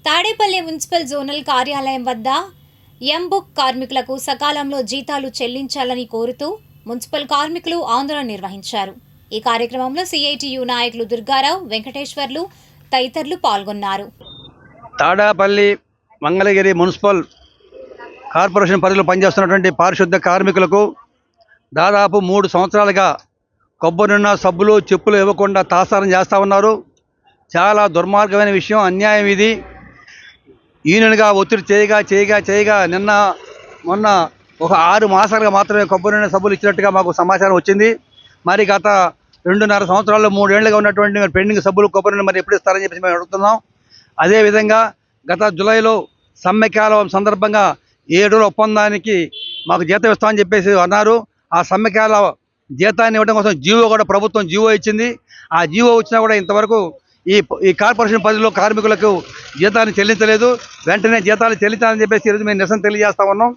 Tadepalli municipal zonal కార్యాలయం వద్ద M-book కార్మికులకు సకాలంలో జీతాలు చెల్లించాలని కోరుతూ మున్సిపల్ కార్మికులు ఆందోళన నిర్వహించారు. ఈ కార్యక్రమంలో సిఐటియు నాయకులు దుర్గారావు, వెంకటేశ్వర్లు తదితరులు పాల్గొన్నారు. తాడేపల్లి మంగళగిరి మున్సిపల్ కార్పొరేషన్ పరిధిలో పనిచేస్తున్నటువంటి పారిశుద్ధ కార్మికులకు దాదాపు 3 సంవత్సరాలుగా కొబ్బరి నూనె, సబ్బులు, చెప్పులు ఇవ్వకుండా తాసారం చేస్తూ ఉన్నారు. చాలా దుర్మార్గమైన విషయం, అన్యాయం ఇది. యూనియన్గా ఒత్తిడి చేయగా మొన్న ఒక 6 మాసాలుగా మాత్రమే కొబ్బరి నూనె, సబ్బులు ఇచ్చినట్టుగా మాకు సమాచారం వచ్చింది. మరి గత 2.5 సంవత్సరాల్లో 3 ఏళ్లుగా ఉన్నటువంటి పెండింగ్ సబ్బులు, కొబ్బరి నూనె మరి ఎప్పుడు ఇస్తారని చెప్పేసి మేము అడుగుతున్నాం. అదేవిధంగా గత జూలైలో సమ్మెకాలం సందర్భంగా 7 రోజుల ఒప్పందానికి మాకు జీతం ఇస్తామని చెప్పేసి అన్నారు. ఆ సమ్మెకాల జీతాన్ని ఇవ్వడం కోసం జీవో కూడా ప్రభుత్వం జీవో ఇచ్చింది. ఆ జీవో వచ్చినా కూడా ఇంతవరకు ఈ కార్పొరేషన్ పరిధిలో కార్మికులకు జీతాన్ని చెల్లించలేదు. వెంటనే జీతాలు చెల్లించాలని చెప్పేసి ఈరోజు మేము నిరసన తెలియజేస్తా ఉన్నాం.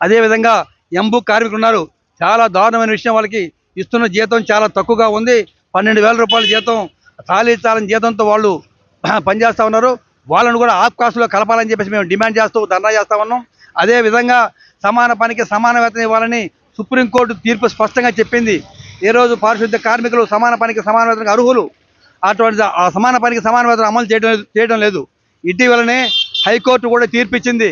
అదేవిధంగా ఎంబుక్ కార్మికులు ఉన్నారు. చాలా దారుణమైన విషయం, వాళ్ళకి ఇస్తున్న జీతం చాలా తక్కువగా ఉంది. 12,000 రూపాయల జీతం, చాలని జీతంతో వాళ్ళు పనిచేస్తూ ఉన్నారు. వాళ్ళను కూడా ఆఫ్ కాస్ట్లో కలపాలని చెప్పేసి మేము డిమాండ్ చేస్తూ ధర్నా చేస్తూ ఉన్నాం. అదేవిధంగా సమాన పనికి సమాన వేతనం ఇవ్వాలని సుప్రీంకోర్టు తీర్పు స్పష్టంగా చెప్పింది. ఈ రోజు పారిశుద్ధ కార్మికులు సమాన పనికి సమాన వేతనకు అర్హులు. అటువంటి ఆ సమాన పనికి సమాన వేతనం అమలు చేయడం లేదు. ఇటీవలనే హైకోర్టు కూడా తీర్పిచ్చింది.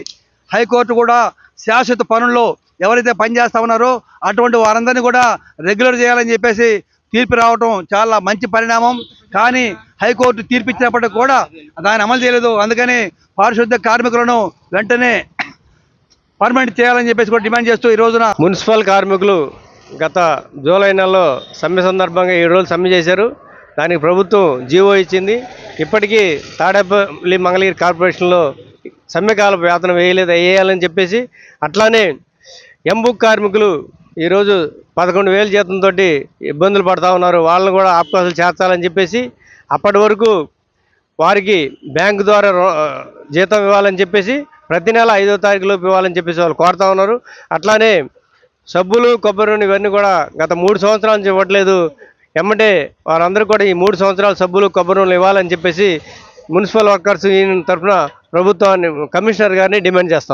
హైకోర్టు కూడా శాశ్వత పనుల్లో ఎవరైతే పనిచేస్తూ ఉన్నారో అటువంటి వారందరినీ కూడా రెగ్యులర్ చేయాలని చెప్పేసి తీర్పు రావటం చాలా మంచి పరిణామం. కానీ హైకోర్టు తీర్పిచ్చినప్పటికీ కూడా దాన్ని అమలు చేయలేదు. అందుకని పారిశుద్ధ కార్మికులను వెంటనే పర్మనెంట్ చేయాలని చెప్పేసి కూడా డిమాండ్ చేస్తూ ఈ రోజున మున్సిపల్ కార్మికులు గత జూలై నెలలో సమ్మె సందర్భంగా 7 రోజులు సమ్మె చేశారు. దానికి ప్రభుత్వం జీవో ఇచ్చింది. ఇప్పటికీ తాడేపల్లి మంగళగిరి కార్పొరేషన్లో సమ్మెకాల వేతనం వేయాలని చెప్పేసి, అట్లానే ఎంబుక్ కార్మికులు ఈరోజు 11,000 జీతంతో ఇబ్బందులు పడుతూ ఉన్నారు. వాళ్ళని కూడా ఆప్కాసులు చేర్చాలని చెప్పేసి, అప్పటి వరకు వారికి బ్యాంకు ద్వారా జీతం ఇవ్వాలని చెప్పేసి ప్రతి నెల 5వ తారీఖులోపు ఇవ్వాలని చెప్పేసి వాళ్ళు కోరుతూ ఉన్నారు. అట్లానే సబ్బులు, కొబ్బరి నూనె ఇవన్నీ కూడా గత 3 సంవత్సరాల నుంచి ఇవ్వట్లేదు. ఎమ్మటే వారందరూ కూడా ఈ 3 సంవత్సరాల సబ్బులు, కొబ్బరి నూనెలు ఇవ్వాలని చెప్పేసి మున్సిపల్ వర్కర్స్ యూనియన్ తరఫున ప్రభుత్వాన్ని, కమిషనర్ గారిని డిమాండ్ చేస్తాం.